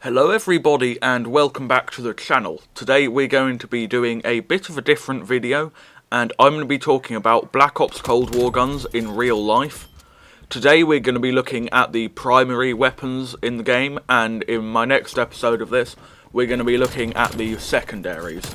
Hello everybody and welcome back to the channel. Today we're going to be doing a bit of a different video and I'm going to be talking about Black Ops Cold War guns in real life. Today we're going to be looking at the primary weapons in the game, and in my next episode of this we're going to be looking at the secondaries.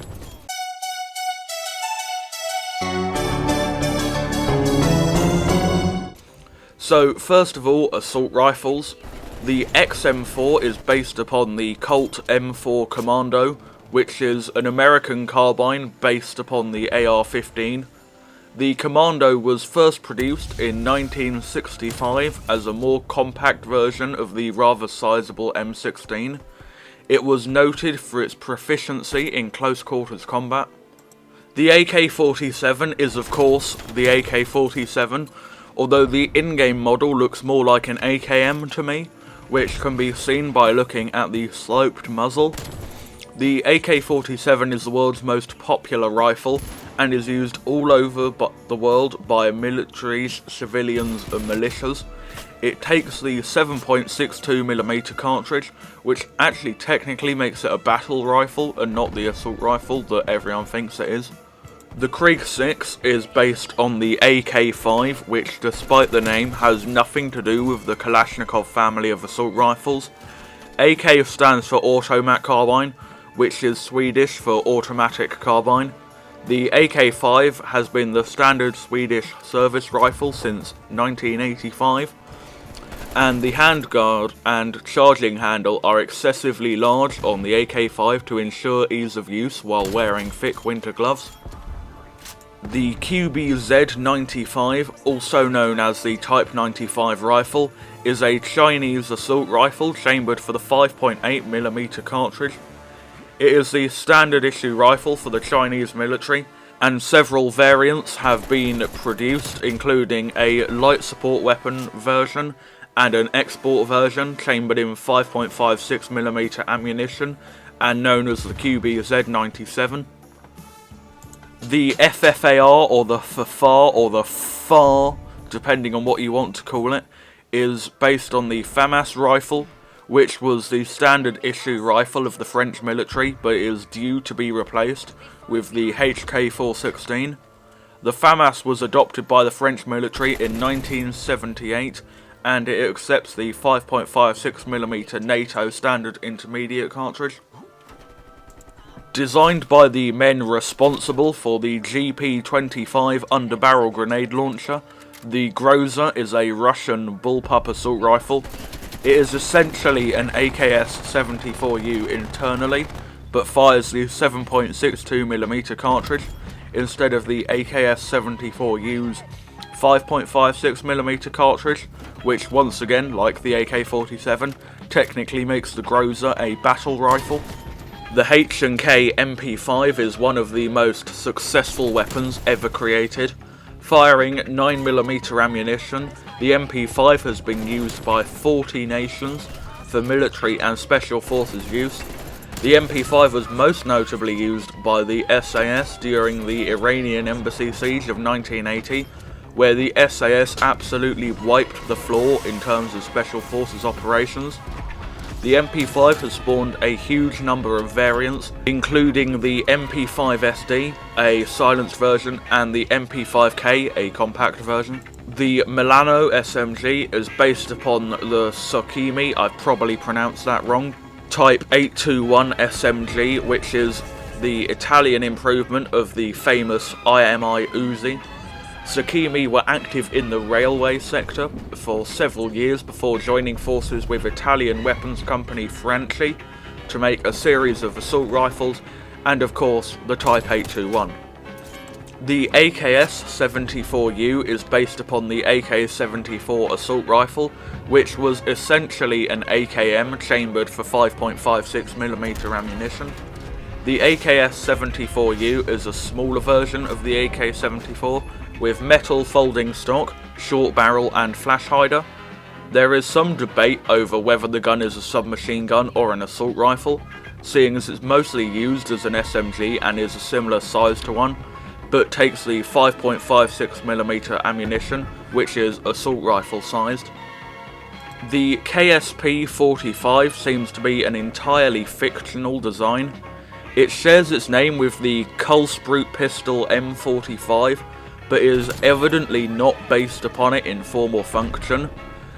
So first of all, assault rifles. The XM4 is based upon the Colt M4 Commando, which is an American carbine based upon the AR-15. The Commando was first produced in 1965 as a more compact version of the rather sizable M16. It was noted for its proficiency in close quarters combat. The AK-47 is of course the AK-47, although the in-game model looks more like an AKM to me, which can be seen by looking at the sloped muzzle. The AK-47 is the world's most popular rifle and is used all over the world by militaries, civilians and militias. It takes the 7.62mm cartridge, which actually technically makes it a battle rifle and not the assault rifle that everyone thinks it is. The Krieg 6 is based on the AK-5, which despite the name has nothing to do with the Kalashnikov family of assault rifles. AK stands for Automat Carbine, which is Swedish for automatic carbine. The AK-5 has been the standard Swedish service rifle since 1985, and the handguard and charging handle are excessively large on the AK-5 to ensure ease of use while wearing thick winter gloves. The QBZ-95, also known as the Type 95 rifle, is a Chinese assault rifle chambered for the 5.8mm cartridge. It is the standard issue rifle for the Chinese military, and several variants have been produced, including a light support weapon version and an export version chambered in 5.56mm ammunition and known as the QBZ-97. The FFAR, or the FFAR, or the FAR, depending on what you want to call it, is based on the FAMAS rifle, which was the standard issue rifle of the French military, but is due to be replaced with the HK-416. The FAMAS was adopted by the French military in 1978, and it accepts the 5.56mm NATO standard intermediate cartridge. Designed by the men responsible for the GP-25 underbarrel grenade launcher, the Groza is a Russian bullpup assault rifle. It is essentially an AKS-74U internally, but fires the 7.62mm cartridge instead of the AKS-74U's 5.56mm cartridge, which once again, like the AK-47, technically makes the Groza a battle rifle. The H&K MP5 is one of the most successful weapons ever created. Firing 9mm ammunition, the MP5 has been used by 40 nations for military and special forces use. The MP5 was most notably used by the SAS during the Iranian embassy siege of 1980, where the SAS absolutely wiped the floor in terms of special forces operations. The MP5 has spawned a huge number of variants, including the MP5SD, a silenced version, and the MP5K, a compact version. The Milano SMG is based upon the Sokimi, I've probably pronounced that wrong, Type 821 SMG, which is the Italian improvement of the famous IMI Uzi. Sokimi were active in the railway sector for several years before joining forces with Italian weapons company Franchi to make a series of assault rifles, and of course the Type 821. The AKS-74U is based upon the AK-74 assault rifle, which was essentially an AKM chambered for 5.56mm ammunition. The AKS-74U is a smaller version of the AK-74, with metal folding stock, short barrel and flash hider. There is some debate over whether the gun is a submachine gun or an assault rifle, seeing as it's mostly used as an SMG and is a similar size to one, but takes the 5.56mm ammunition, which is assault rifle sized. The KSP-45 seems to be an entirely fictional design. It shares its name with the Kulsprut pistol M45, but is evidently not based upon it in form or function.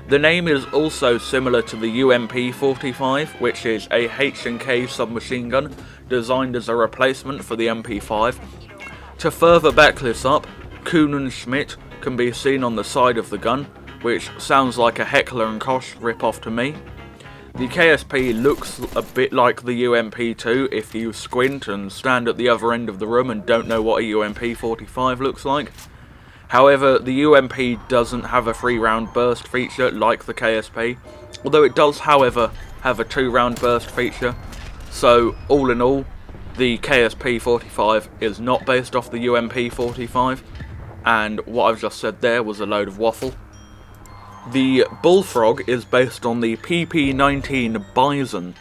The name is also similar to the UMP-45, which is a H&K submachine gun designed as a replacement for the MP5. To further back this up, Kuhn & Schmidt can be seen on the side of the gun, which sounds like a Heckler & Koch ripoff to me. The KSP looks a bit like the UMP2 if you squint and stand at the other end of the room and don't know what a UMP-45 looks like. However, the UMP doesn't have a 3-round burst feature like the KSP, although it does, however, have a 2-round burst feature. So, all in all, the KSP-45 is not based off the UMP-45, and what I've just said there was a load of waffle. The Bullfrog is based on the PP-19 Bison,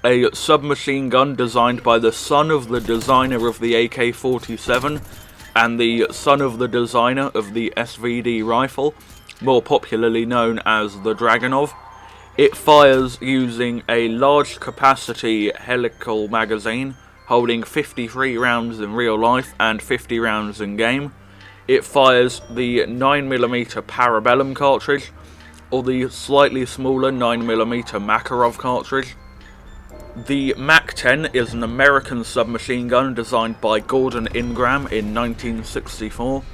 a submachine gun designed by the son of the designer of the AK-47 and the son of the designer of the SVD rifle, more popularly known as the Dragunov. It fires using a large capacity helical magazine holding 53 rounds in real life and 50 rounds in game. It fires the 9mm Parabellum cartridge, or the slightly smaller 9mm Makarov cartridge. The MAC-10 is an American submachine gun designed by Gordon Ingram in 1964.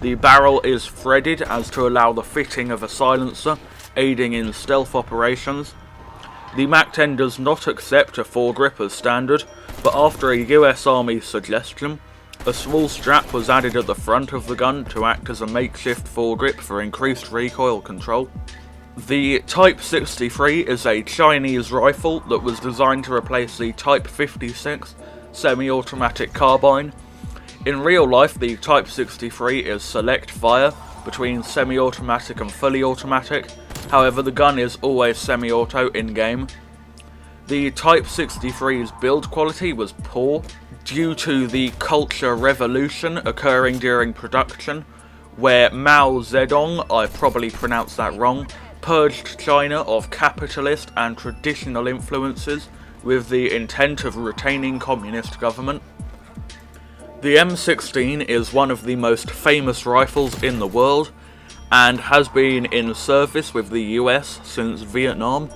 The barrel is threaded as to allow the fitting of a silencer, aiding in stealth operations. The MAC-10 does not accept a foregrip as standard, but after a US Army suggestion, a small strap was added at the front of the gun to act as a makeshift foregrip for increased recoil control. The Type 63 is a Chinese rifle that was designed to replace the Type 56 semi-automatic carbine. In real life, the Type 63 is select fire between semi-automatic and fully automatic, however the gun is always semi-auto in-game. The Type 63's build quality was poor due to the Culture Revolution occurring during production, where Mao Zedong, I probably pronounced that wrong, purged China of capitalist and traditional influences with the intent of retaining communist government. The M16 is one of the most famous rifles in the world and has been in service with the US since Vietnam.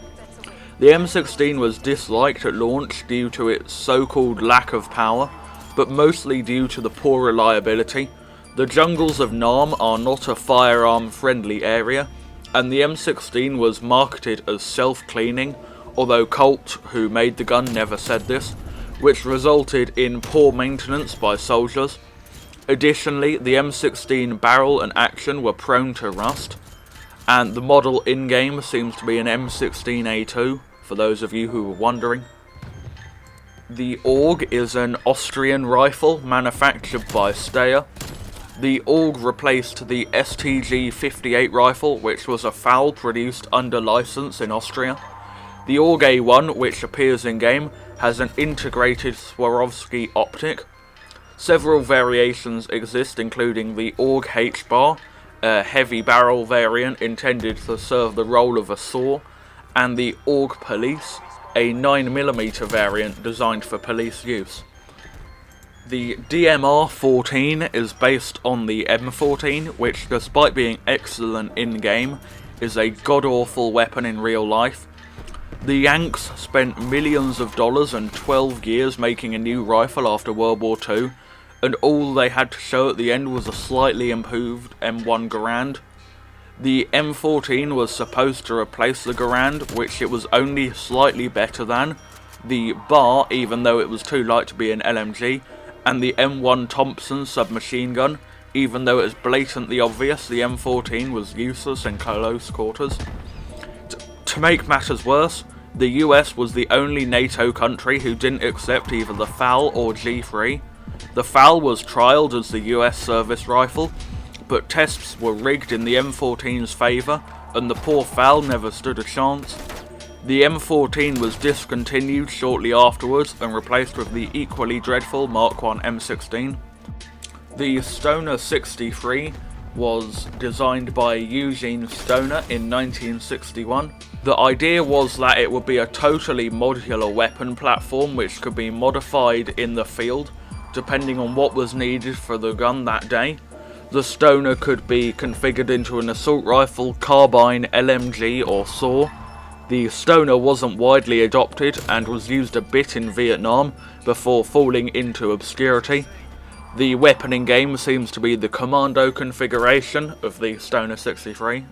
The M16 was disliked at launch due to its so-called lack of power, but mostly due to the poor reliability. The jungles of Nam are not a firearm-friendly area, and the M16 was marketed as self-cleaning, although Colt, who made the gun, never said this, which resulted in poor maintenance by soldiers. Additionally, the M16 barrel and action were prone to rust, and the model in-game seems to be an M16A2, for those of you who were wondering. The AUG is an Austrian rifle manufactured by Steyr. The AUG replaced the STG-58 rifle, which was a FAL produced under license in Austria. The AUG A1, which appears in-game, has an integrated Swarovski optic. Several variations exist, including the AUG H-Bar, a heavy barrel variant intended to serve the role of a saw, and the AUG Police, a 9mm variant designed for police use. The DMR-14 is based on the M14, which, despite being excellent in-game, is a god-awful weapon in real life. The Yanks spent millions of dollars and 12 years making a new rifle after World War II, and all they had to show at the end was a slightly improved M1 Garand. The M14 was supposed to replace the Garand, which it was only slightly better than, the BAR, even though it was too light to be an LMG, and the M1 Thompson submachine gun, even though it was blatantly obvious the M14 was useless in close quarters. To make matters worse, the US was the only NATO country who didn't accept either the FAL or G3. The FAL was trialled as the US service rifle, but tests were rigged in the M14's favour, and the poor FAL never stood a chance. The M14 was discontinued shortly afterwards and replaced with the equally dreadful Mark I M16. The Stoner 63 was designed by Eugene Stoner in 1961. The idea was that it would be a totally modular weapon platform which could be modified in the field depending on what was needed for the gun that day. The Stoner could be configured into an assault rifle, carbine, LMG or SAW. The Stoner wasn't widely adopted and was used a bit in Vietnam before falling into obscurity. The weapon in game seems to be the commando configuration of the Stoner 63.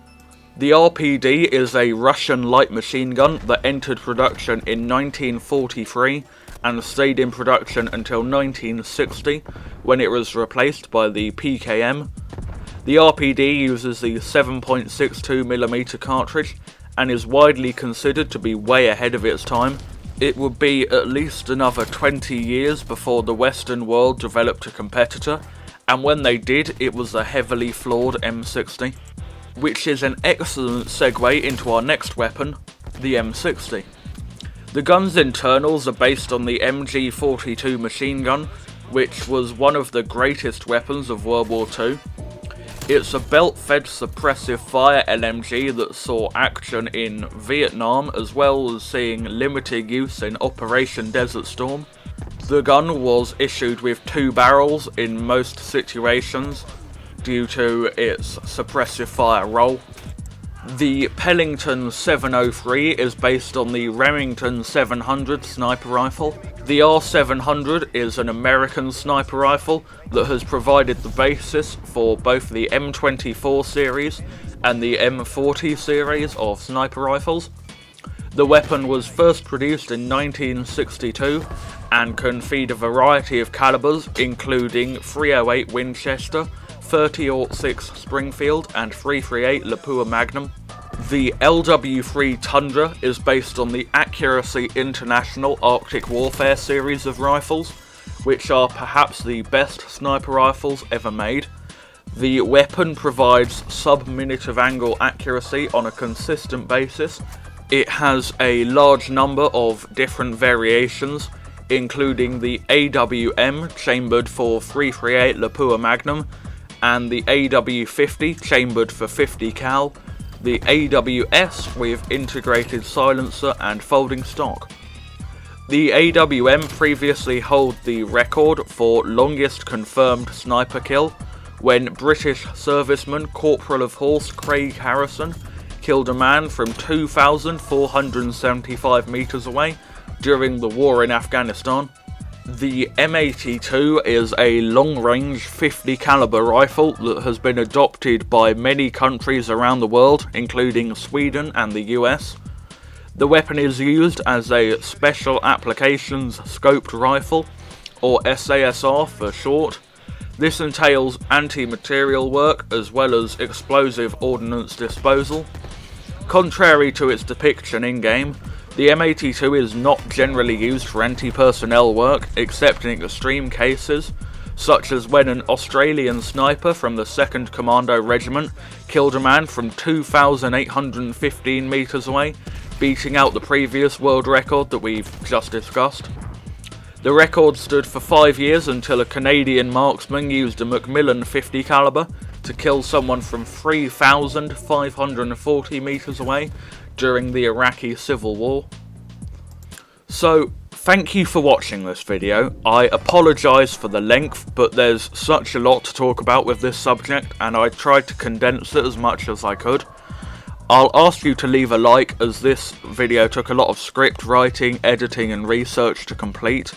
The RPD is a Russian light machine gun that entered production in 1943 and stayed in production until 1960 when it was replaced by the PKM. The RPD uses the 7.62mm cartridge and is widely considered to be way ahead of its time. It would be at least another 20 years before the Western world developed a competitor, and when they did, it was a heavily flawed M60. Which is an excellent segue into our next weapon, the M60. The gun's internals are based on the MG42 machine gun, which was one of the greatest weapons of World War II. It's a belt-fed suppressive fire LMG that saw action in Vietnam as well as seeing limited use in Operation Desert Storm. The gun was issued with 2 barrels in most situations due to its suppressive fire role. The Pellington 703 is based on the Remington 700 sniper rifle. The R700 is an American sniper rifle that has provided the basis for both the M24 series and the M40 series of sniper rifles. The weapon was first produced in 1962 and can feed a variety of calibers including .308 Winchester, 30-06 Springfield and .338 Lapua Magnum. The LW3 Tundra is based on the Accuracy International Arctic Warfare series of rifles, which are perhaps the best sniper rifles ever made. The weapon provides sub-minute of angle accuracy on a consistent basis. It has a large number of different variations, including the AWM chambered for .338 Lapua Magnum, and the AW50 chambered for 50 cal, the AWS with integrated silencer and folding stock. The AWM previously held the record for longest confirmed sniper kill when British serviceman Corporal of Horse Craig Harrison killed a man from 2,475 metres away during the war in Afghanistan. The M82 is a long-range 50 caliber rifle that has been adopted by many countries around the world, including Sweden and the US. The weapon is used as a Special Applications Scoped Rifle, or SASR for short. This entails anti-material work as well as explosive ordnance disposal. Contrary to its depiction in-game, the M82 is not generally used for anti-personnel work except in extreme cases, such as when an Australian sniper from the 2nd Commando Regiment killed a man from 2,815 metres away, beating out the previous world record that we've just discussed. The record stood for 5 years until a Canadian marksman used a Macmillan 50 caliber to kill someone from 3,540 metres away during the Iraqi Civil War. So, thank you for watching this video. I apologise for the length, but there's such a lot to talk about with this subject, and I tried to condense it as much as I could. I'll ask you to leave a like, as this video took a lot of script writing, editing and research to complete.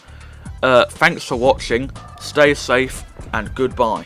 Thanks for watching, stay safe, and goodbye.